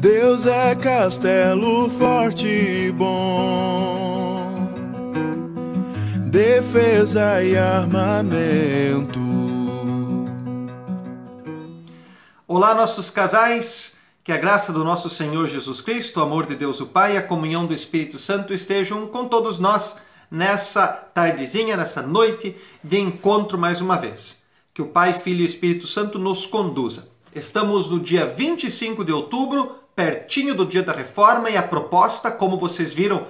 Deus é castelo forte e bom, defesa e armamento. Olá, nossos casais, que a graça do nosso Senhor Jesus Cristo, o amor de Deus o Pai e a comunhão do Espírito Santo estejam com todos nós nessa tardezinha, nessa noite de encontro mais uma vez. Que o Pai, Filho e Espírito Santo nos conduza. Estamos no dia 25 de outubro, pertinho do dia da Reforma, e a proposta, como vocês viram,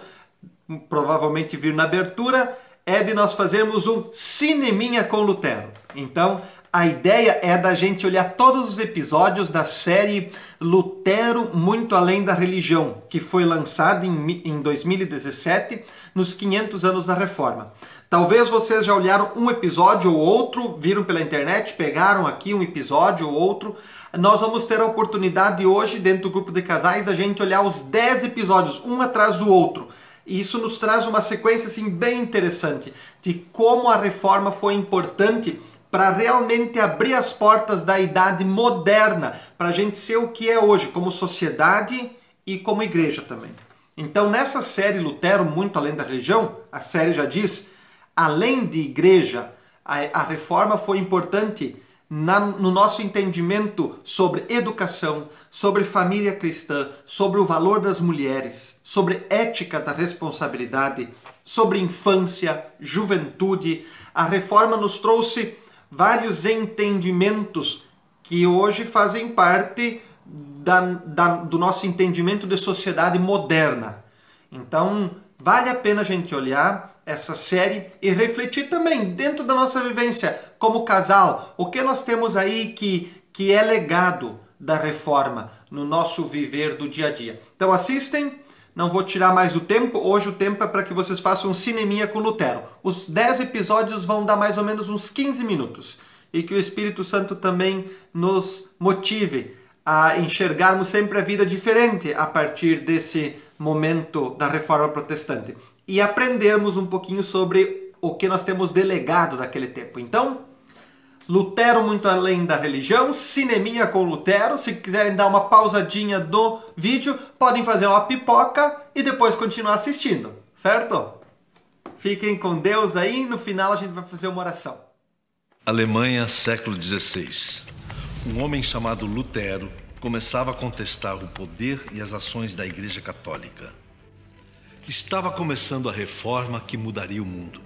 provavelmente viram na abertura, é de nós fazermos um cineminha com Lutero. Então, a ideia é da gente olhar todos os episódios da série Lutero Muito Além da Religião, que foi lançada em 2017, nos 500 anos da Reforma. Talvez vocês já olharam um episódio ou outro, viram pela internet, pegaram aqui um episódio ou outro. Nós vamos ter a oportunidade hoje, dentro do grupo de casais, da gente olhar os 10 episódios, um atrás do outro. E isso nos traz uma sequência assim, bem interessante de como a Reforma foi importante para realmente abrir as portas da Idade Moderna, para a gente ser o que é hoje, como sociedade e como igreja também. Então, nessa série Lutero Muito Além da Religião, a série já diz, além de igreja, a Reforma foi importante no nosso entendimento sobre educação, sobre família cristã, sobre o valor das mulheres, sobre ética da responsabilidade, sobre infância, juventude. A Reforma nos trouxe vários entendimentos que hoje fazem parte do nosso entendimento de sociedade moderna. Então, vale a pena a gente olhar essa série e refletir também dentro da nossa vivência como casal. O que nós temos aí que é legado da Reforma no nosso viver do dia a dia. Então assistem, não vou tirar mais o tempo. Hoje o tempo é para que vocês façam um cineminha com Lutero. Os 10 episódios vão dar mais ou menos uns 15 minutos. E que o Espírito Santo também nos motive a enxergarmos sempre a vida diferente a partir desse momento da Reforma Protestante. E aprendermos um pouquinho sobre o que nós temos delegado daquele tempo. Então, Lutero Muito Além da Religião, cineminha com Lutero. Se quiserem dar uma pausadinha do vídeo, podem fazer uma pipoca e depois continuar assistindo, certo? Fiquem com Deus aí, no final a gente vai fazer uma oração. Alemanha, século XVI. Um homem chamado Lutero começava a contestar o poder e as ações da Igreja Católica. Estava começando a reforma que mudaria o mundo.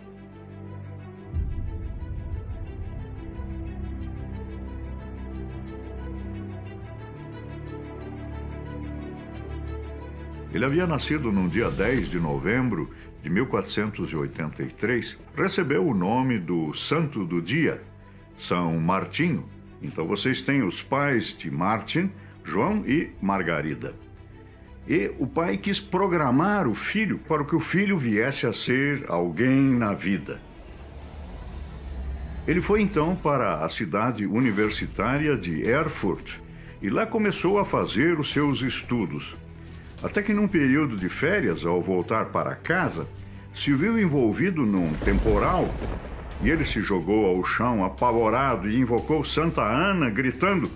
Ele havia nascido no dia 10 de novembro de 1483. Recebeu o nome do santo do dia, São Martinho. Então vocês têm os pais de Martin, João e Margarida. E o pai quis programar o filho para que o filho viesse a ser alguém na vida. Ele foi então para a cidade universitária de Erfurt e lá começou a fazer os seus estudos. Até que num período de férias, ao voltar para casa, se viu envolvido num temporal e ele se jogou ao chão apavorado e invocou Santa Ana, gritando: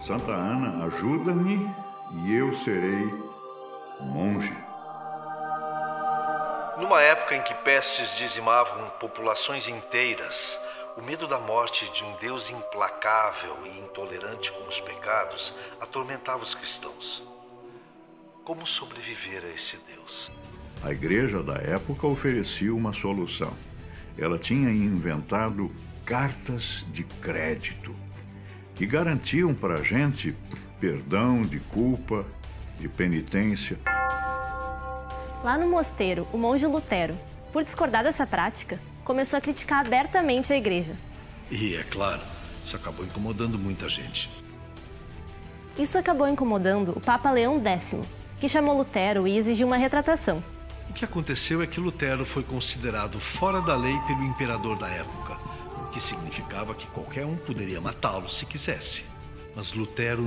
"Santa Ana, ajuda-me e eu serei monge." Numa época em que pestes dizimavam populações inteiras, o medo da morte de um Deus implacável e intolerante com os pecados atormentava os cristãos. Como sobreviver a esse Deus? A igreja da época oferecia uma solução. Ela tinha inventado cartas de crédito que garantiam para a gente perdão de culpa, de penitência. Lá no mosteiro, o monge Lutero, por discordar dessa prática, começou a criticar abertamente a igreja. E, é claro, isso acabou incomodando muita gente. Isso acabou incomodando o Papa Leão X, que chamou Lutero e exigiu uma retratação. O que aconteceu é que Lutero foi considerado fora da lei pelo imperador da época, o que significava que qualquer um poderia matá-lo se quisesse. Mas Lutero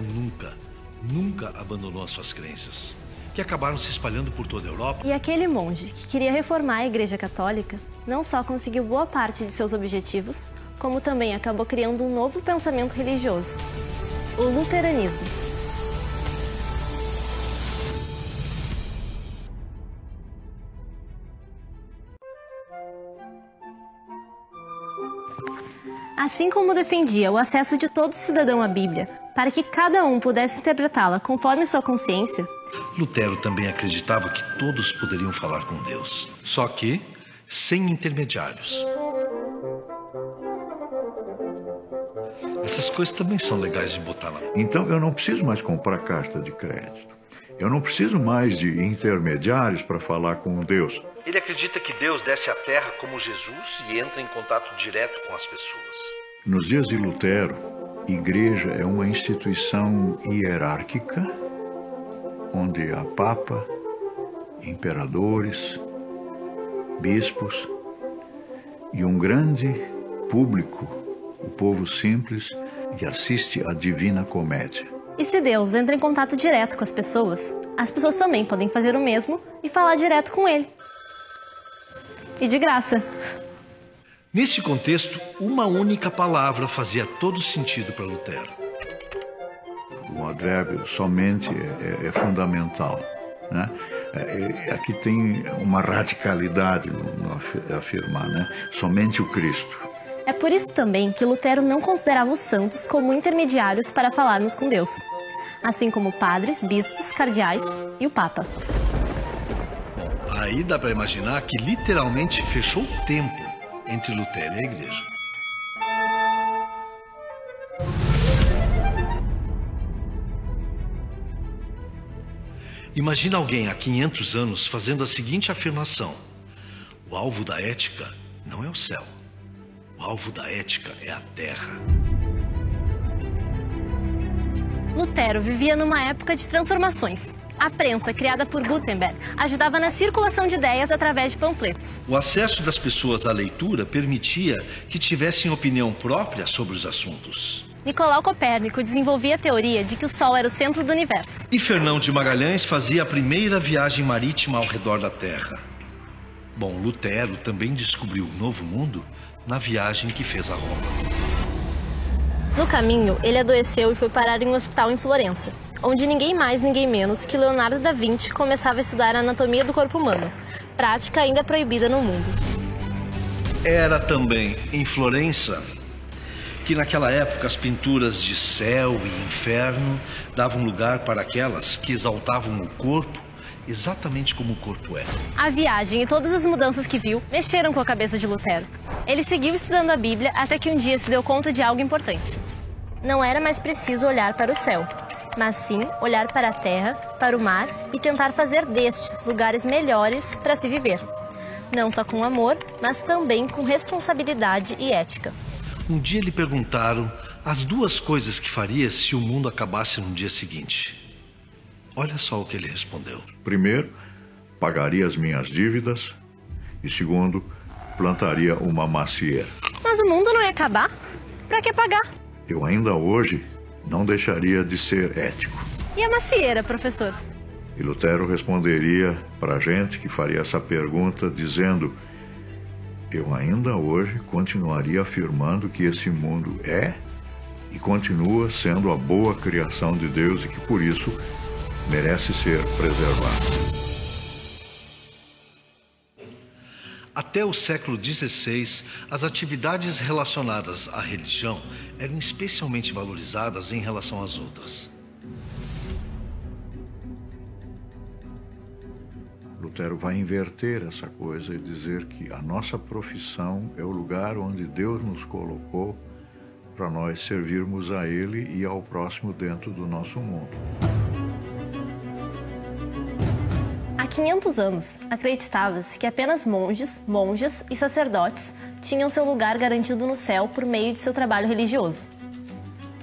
nunca abandonou as suas crenças, que acabaram se espalhando por toda a Europa. E aquele monge que queria reformar a Igreja Católica não só conseguiu boa parte de seus objetivos, como também acabou criando um novo pensamento religioso, o luteranismo. Assim como defendia o acesso de todo cidadão à Bíblia, para que cada um pudesse interpretá-la conforme sua consciência, Lutero também acreditava que todos poderiam falar com Deus, só que sem intermediários. Essas coisas também são legais de botar lá. Então eu não preciso mais comprar carta de crédito. Eu não preciso mais de intermediários para falar com Deus. Ele acredita que Deus desce à terra como Jesus e entra em contato direto com as pessoas. Nos dias de Lutero, igreja é uma instituição hierárquica, onde há papa, imperadores, bispos e um grande público, o povo simples, que assiste à Divina Comédia. e se Deus entra em contato direto com as pessoas também podem fazer o mesmo e falar direto com Ele. E de graça. Nesse contexto, uma única palavra fazia todo sentido para Lutero. O advérbio somente é fundamental, né? Aqui tem uma radicalidade no afirmar, né? Somente o Cristo. É por isso também que Lutero não considerava os santos como intermediários para falarmos com Deus, assim como padres, bispos, cardeais e o Papa. Bom, aí dá para imaginar que literalmente fechou o tempo entre Lutero e a igreja. Imagina alguém há 500 anos fazendo a seguinte afirmação: o alvo da ética não é o céu, o alvo da ética é a terra. Lutero vivia numa época de transformações. A prensa, criada por Gutenberg, ajudava na circulação de ideias através de panfletos. O acesso das pessoas à leitura permitia que tivessem opinião própria sobre os assuntos. Nicolau Copérnico desenvolvia a teoria de que o Sol era o centro do universo. E Fernão de Magalhães fazia a primeira viagem marítima ao redor da Terra. Bom, Lutero também descobriu o Novo Mundo na viagem que fez a Roma. No caminho, ele adoeceu e foi parar em um hospital em Florença, onde ninguém mais, ninguém menos que Leonardo da Vinci começava a estudar a anatomia do corpo humano, prática ainda proibida no mundo. Era também em Florença que naquela época as pinturas de céu e inferno davam lugar para aquelas que exaltavam o corpo exatamente como o corpo é. A viagem e todas as mudanças que viu mexeram com a cabeça de Lutero. Ele seguiu estudando a Bíblia até que um dia se deu conta de algo importante. Não era mais preciso olhar para o céu, mas sim olhar para a terra, para o mar e tentar fazer destes lugares melhores para se viver. Não só com amor, mas também com responsabilidade e ética. Um dia lhe perguntaram as duas coisas que faria se o mundo acabasse no dia seguinte. Olha só o que ele respondeu. Primeiro, pagaria as minhas dívidas. E segundo, plantaria uma macieira. Mas o mundo não ia acabar? Para que pagar? Eu ainda hoje não deixaria de ser ético. E a macieira, professor? E Lutero responderia para a gente que faria essa pergunta dizendo: eu ainda hoje continuaria afirmando que esse mundo é e continua sendo a boa criação de Deus e que por isso merece ser preservado. Até o século XVI, as atividades relacionadas à religião eram especialmente valorizadas em relação às outras. Lutero vai inverter essa coisa e dizer que a nossa profissão é o lugar onde Deus nos colocou para nós servirmos a Ele e ao próximo dentro do nosso mundo. Há 500 anos, acreditava-se que apenas monges, monjas e sacerdotes tinham seu lugar garantido no céu por meio de seu trabalho religioso.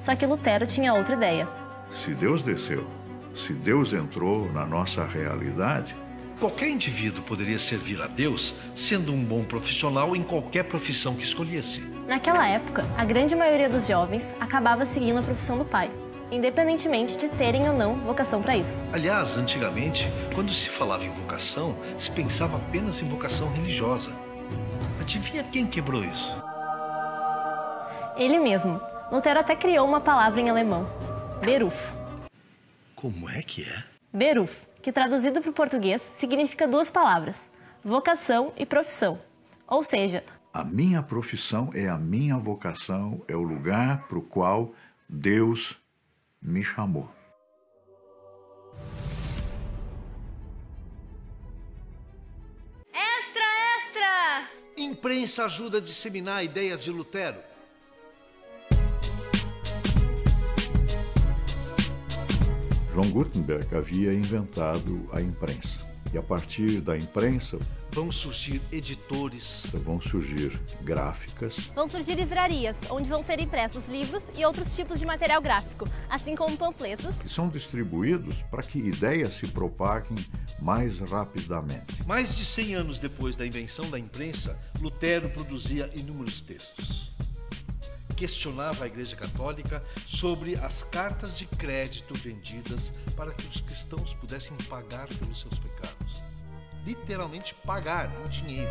Só que Lutero tinha outra ideia. Se Deus desceu, se Deus entrou na nossa realidade, Qualquer indivíduo poderia servir a Deus sendo um bom profissional em qualquer profissão que escolhesse. Naquela época, a grande maioria dos jovens acabava seguindo a profissão do pai, independentemente de terem ou não vocação para isso. Aliás, antigamente, quando se falava em vocação, se pensava apenas em vocação religiosa. Adivinha quem quebrou isso? Ele mesmo. Lutero até criou uma palavra em alemão, Beruf. Como é que é? Beruf, que traduzido para o português significa duas palavras, vocação e profissão. Ou seja, A minha profissão é a minha vocação, é o lugar para o qual Deus me chamou. Extra, extra! Imprensa ajuda a disseminar ideias de Lutero. João Gutenberg havia inventado a imprensa. E a partir da imprensa Vão surgir editores. vão surgir gráficas, Vão surgir livrarias, onde vão ser impressos livros e outros tipos de material gráfico, assim como panfletos. que são distribuídos para que ideias se propaguem mais rapidamente. Mais de 100 anos depois da invenção da imprensa, Lutero produzia inúmeros textos. Questionava a Igreja Católica sobre as cartas de crédito vendidas para que os cristãos pudessem pagar pelos seus pecados. Literalmente pagar em dinheiro.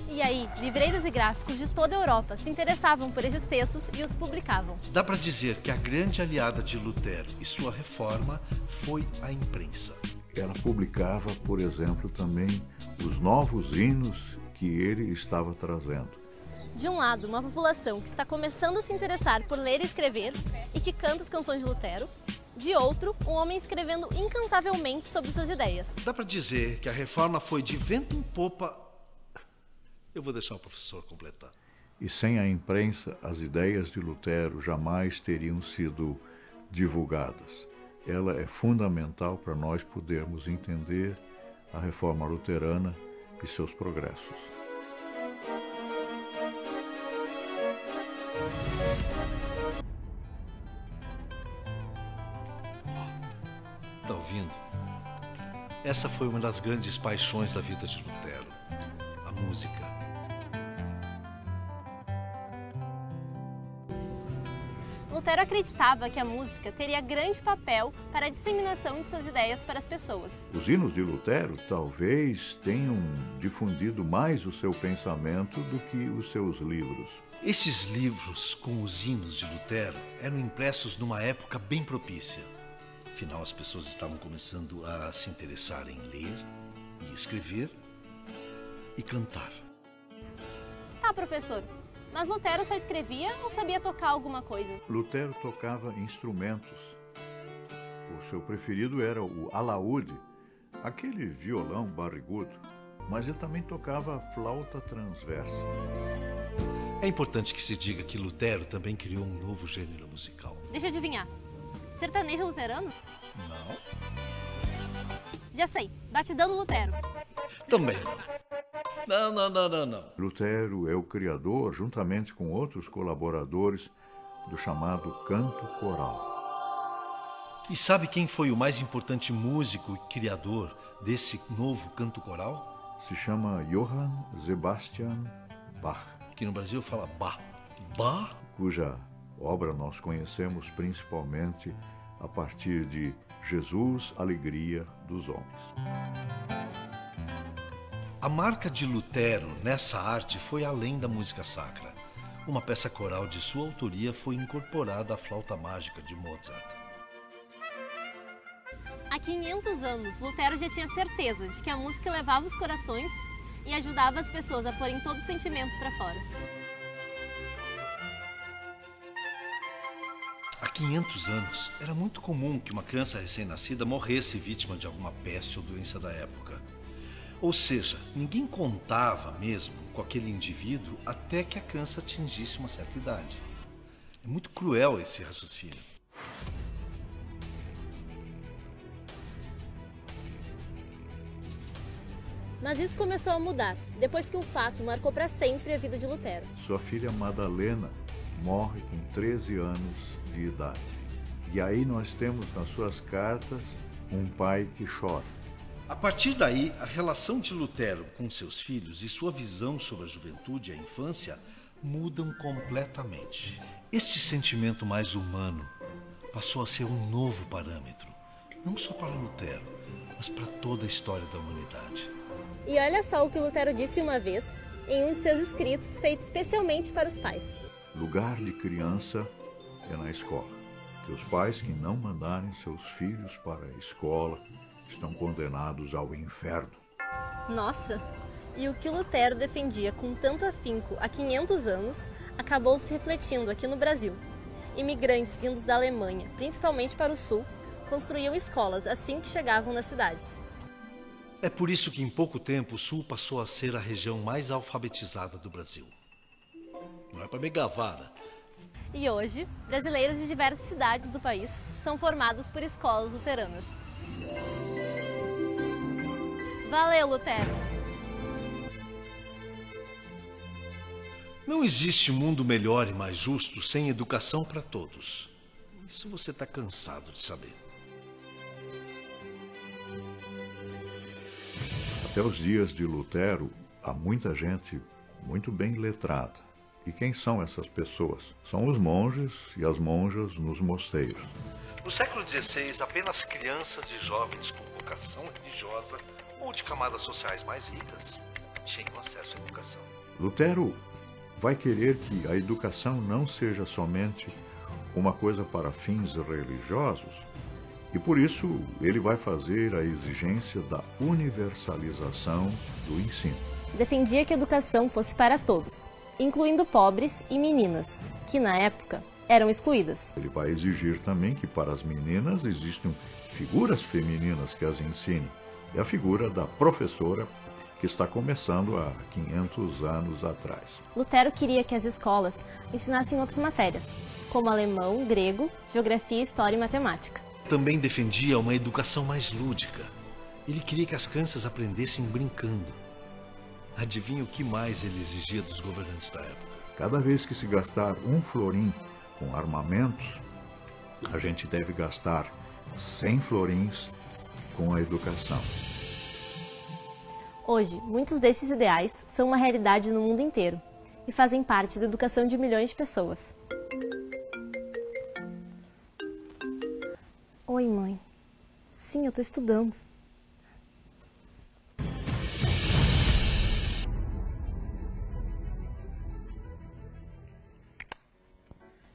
E aí, livreiros e gráficos de toda a Europa se interessavam por esses textos e os publicavam. Dá para dizer que a grande aliada de Lutero e sua reforma foi a imprensa. Ela publicava, por exemplo, também os novos hinos que ele estava trazendo. De um lado, uma população que está começando a se interessar por ler e escrever e que canta as canções de Lutero. De outro, um homem escrevendo incansavelmente sobre suas ideias. Dá para dizer que a reforma foi de vento em popa. Eu vou deixar o professor completar. E sem a imprensa, as ideias de Lutero jamais teriam sido divulgadas. Ela é fundamental para nós podermos entender a reforma luterana e seus progressos. Tá ouvindo? Essa foi uma das grandes paixões da vida de Lutero, a música. Lutero acreditava que a música teria grande papel para a disseminação de suas ideias para as pessoas. Os hinos de Lutero talvez tenham difundido mais o seu pensamento do que os seus livros. Esses livros com os hinos de Lutero eram impressos numa época bem propícia. Afinal, as pessoas estavam começando a se interessar em ler e escrever e cantar. Tá, professor, mas Lutero só escrevia ou sabia tocar alguma coisa? Lutero tocava instrumentos. O seu preferido era o alaúde, aquele violão barrigudo, mas ele também tocava flauta transversa. É importante que se diga que Lutero também criou um novo gênero musical. Deixa eu adivinhar. Sertanejo luterano? Não? Já sei, batidão do Lutero. Também não. Não. Lutero é o criador, juntamente com outros colaboradores, do chamado canto coral. E sabe quem foi o mais importante músico e criador desse novo canto coral? Se chama Johann Sebastian Bach, Que no Brasil fala Bach. Bach? cuja obra nós conhecemos principalmente a partir de Jesus, Alegria dos Homens. A marca de Lutero nessa arte foi além da música sacra. Uma peça coral de sua autoria foi incorporada à flauta mágica de Mozart. Há 500 anos, Lutero já tinha certeza de que a música levava os corações e ajudava as pessoas a porem todo o sentimento para fora. Há 500 anos, era muito comum que uma criança recém-nascida morresse vítima de alguma peste ou doença da época. Ou seja, ninguém contava mesmo com aquele indivíduo até que a criança atingisse uma certa idade. É muito cruel esse raciocínio. Mas isso começou a mudar, depois que um fato marcou para sempre a vida de Lutero. Sua filha Madalena morre com 13 anos de idade. E aí nós temos nas suas cartas um pai que chora. A partir daí, a relação de Lutero com seus filhos e sua visão sobre a juventude e a infância mudam completamente. Este sentimento mais humano passou a ser um novo parâmetro, não só para Lutero, mas para toda a história da humanidade. E olha só o que Lutero disse uma vez em um de seus escritos feito especialmente para os pais. Lugar de criança é na escola. Que os pais que não mandarem seus filhos para a escola estão condenados ao inferno. Nossa, E o que Lutero defendia com tanto afinco há 500 anos acabou se refletindo aqui no Brasil. Imigrantes vindos da Alemanha, principalmente para o sul, construíam escolas assim que chegavam nas cidades. É por isso que em pouco tempo o sul passou a ser a região mais alfabetizada do Brasil. Não é para me gavar, né? E hoje, brasileiros de diversas cidades do país são formados por escolas luteranas. Valeu, Lutero! Não existe mundo melhor e mais justo sem educação para todos. Isso você está cansado de saber. Até os dias de Lutero, há muita gente muito bem letrada. E quem são essas pessoas? São os monges e as monjas nos mosteiros. No século XVI, apenas crianças e jovens com vocação religiosa ou de camadas sociais mais ricas tinham acesso à educação. Lutero vai querer que a educação não seja somente uma coisa para fins religiosos, e por isso ele vai fazer a exigência da universalização do ensino. Defendia que a educação fosse para todos, incluindo pobres e meninas, que na época eram excluídas. Ele vai exigir também que para as meninas existam figuras femininas que as ensinem. É a figura da professora que está começando há 500 anos atrás. Lutero queria que as escolas ensinassem outras matérias, como alemão, grego, geografia, história e matemática. Também defendia uma educação mais lúdica. Ele queria que as crianças aprendessem brincando. Adivinha o que mais ele exigia dos governantes da época? Cada vez que se gastar um florim com armamentos, a gente deve gastar 100 florins com a educação. Hoje, muitos destes ideais são uma realidade no mundo inteiro e fazem parte da educação de milhões de pessoas. Oi, mãe. Sim, eu estou estudando.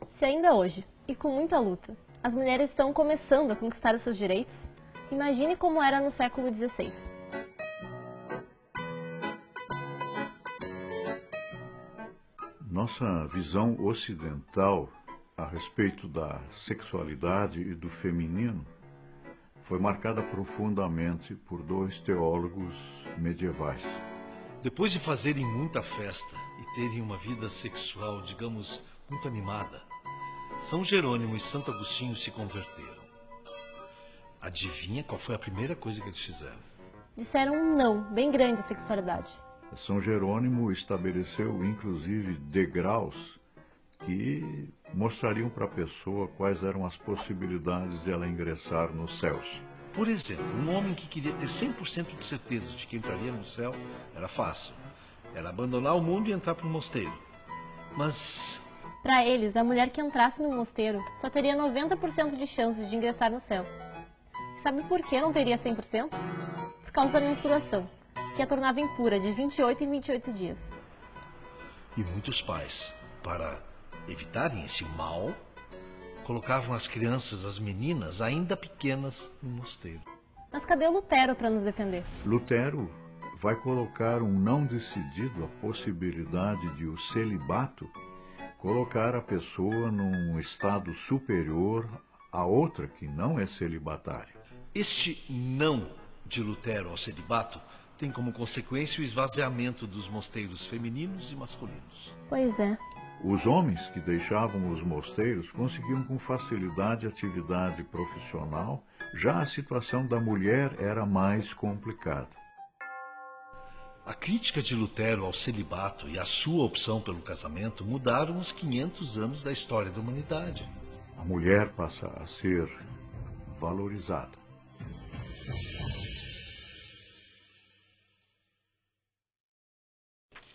Se ainda hoje, e com muita luta, as mulheres estão começando a conquistar os seus direitos, imagine como era no século XVI. Nossa visão ocidental a respeito da sexualidade e do feminino foi marcada profundamente por dois teólogos medievais. Depois de fazerem muita festa e terem uma vida sexual, digamos, muito animada, São Jerônimo e Santo Agostinho se converteram. Adivinha qual foi a primeira coisa que eles fizeram? Disseram um não bem grande à sexualidade. São Jerônimo estabeleceu, inclusive, degraus que mostrariam para a pessoa quais eram as possibilidades de ela ingressar nos céus. Por exemplo, um homem que queria ter 100% de certeza de que entraria no céu era fácil. Era abandonar o mundo e entrar para um mosteiro. Mas... para eles, a mulher que entrasse no mosteiro só teria 90% de chances de ingressar no céu. Sabe por que não teria 100%? Por causa da menstruação, que a tornava impura de 28 em 28 dias. E muitos pais, para evitarem esse mal, colocavam as crianças, as meninas, ainda pequenas, no mosteiro. Mas cadê o Lutero para nos defender? Lutero vai colocar um não decidido, a possibilidade de o celibato colocar a pessoa num estado superior a outra que não é celibatária. Este não de Lutero ao celibato tem como consequência o esvaziamento dos mosteiros femininos e masculinos. Pois é. Os homens que deixavam os mosteiros conseguiam com facilidade atividade profissional, já a situação da mulher era mais complicada. A crítica de Lutero ao celibato e a sua opção pelo casamento mudaram os 500 anos da história da humanidade. A mulher passa a ser valorizada.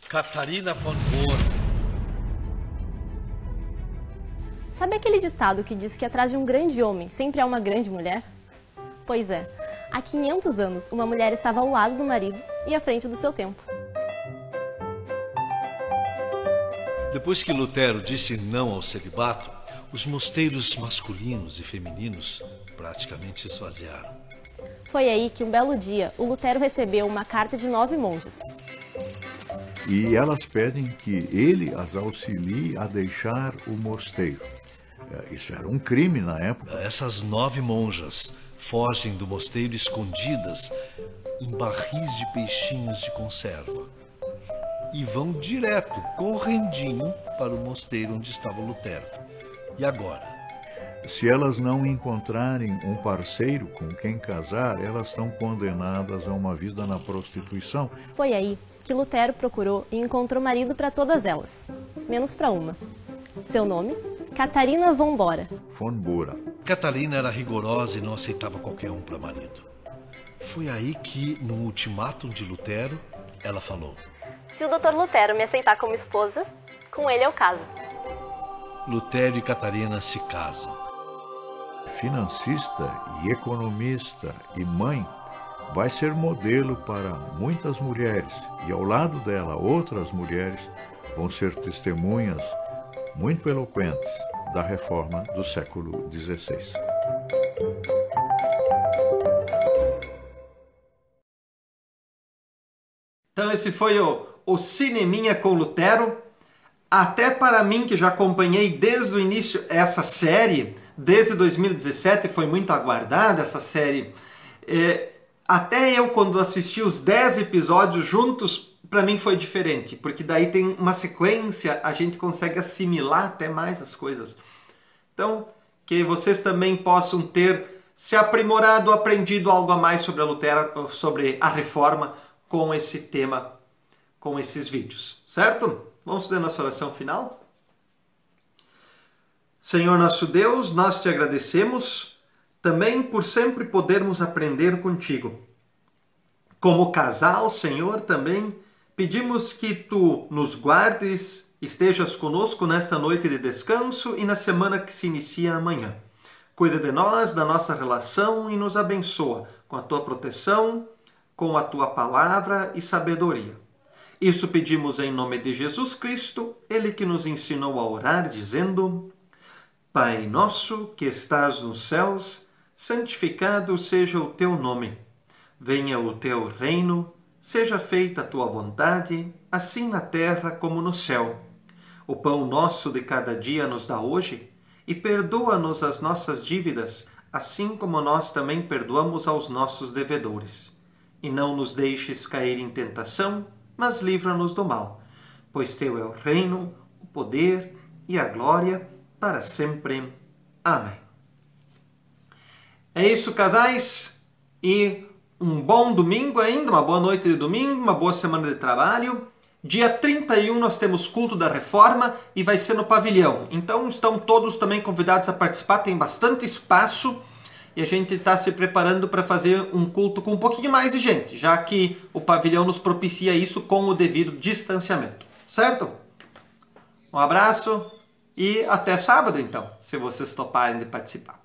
Catarina von Bohr. Sabe aquele ditado que diz que atrás de um grande homem sempre há uma grande mulher? Pois é, há 500 anos uma mulher estava ao lado do marido e à frente do seu tempo. Depois que Lutero disse não ao celibato, os mosteiros masculinos e femininos praticamente se esvaziaram. Foi aí que um belo dia o Lutero recebeu uma carta de 9 monjas. e elas pedem que ele as auxilie a deixar o mosteiro. Isso era um crime na época. Essas 9 monjas fogem do mosteiro escondidas em barris de peixinhos de conserva e vão direto, correndinho, para o mosteiro onde estava Lutero. E agora? Se elas não encontrarem um parceiro com quem casar, elas estão condenadas a uma vida na prostituição. Foi aí que Lutero procurou e encontrou marido para todas elas, menos para uma. Seu nome? Catarina von Bora. Von Bora. Catarina era rigorosa e não aceitava qualquer um para marido. Foi aí que, no ultimátum de Lutero, ela falou: se o Dr. Lutero me aceitar como esposa, com ele eu caso. Lutero e Catarina se casam. Financista e economista e mãe, vai ser modelo para muitas mulheres, e ao lado dela outras mulheres vão ser testemunhas muito eloquentes da reforma do século XVI. Então esse foi o Cineminha com Lutero. Até para mim, que já acompanhei desde o início essa série, desde 2017, foi muito aguardada essa série. Até eu, quando assisti os 10 episódios juntos, para mim foi diferente, porque daí tem uma sequência, a gente consegue assimilar até mais as coisas. Então, que vocês também possam ter se aprimorado, aprendido algo a mais sobre a Lutero, sobre a Reforma, com esse tema, com esses vídeos, certo? Vamos fazer nossa oração final? Senhor nosso Deus, nós te agradecemos também por sempre podermos aprender contigo. Como casal, Senhor, também pedimos que tu nos guardes, estejas conosco nesta noite de descanso e na semana que se inicia amanhã. Cuida de nós, da nossa relação e nos abençoa com a tua proteção, com a tua palavra e sabedoria. Isso pedimos em nome de Jesus Cristo, Ele que nos ensinou a orar, dizendo: Pai nosso que estás nos céus, santificado seja o teu nome. Venha o teu reino, seja feita a tua vontade, assim na terra como no céu. O pão nosso de cada dia nos dá hoje, e perdoa-nos as nossas dívidas, assim como nós também perdoamos aos nossos devedores. E não nos deixes cair em tentação, mas livra-nos do mal, pois teu é o reino, o poder e a glória para sempre. Amém. É isso, casais, e um bom domingo ainda, uma boa noite de domingo, uma boa semana de trabalho. Dia 31 nós temos culto da Reforma e vai ser no pavilhão, então estão todos também convidados a participar, tem bastante espaço. E a gente está se preparando para fazer um culto com um pouquinho mais de gente, já que o pavilhão nos propicia isso com o devido distanciamento. Certo? Um abraço e até sábado, então, se vocês toparem de participar.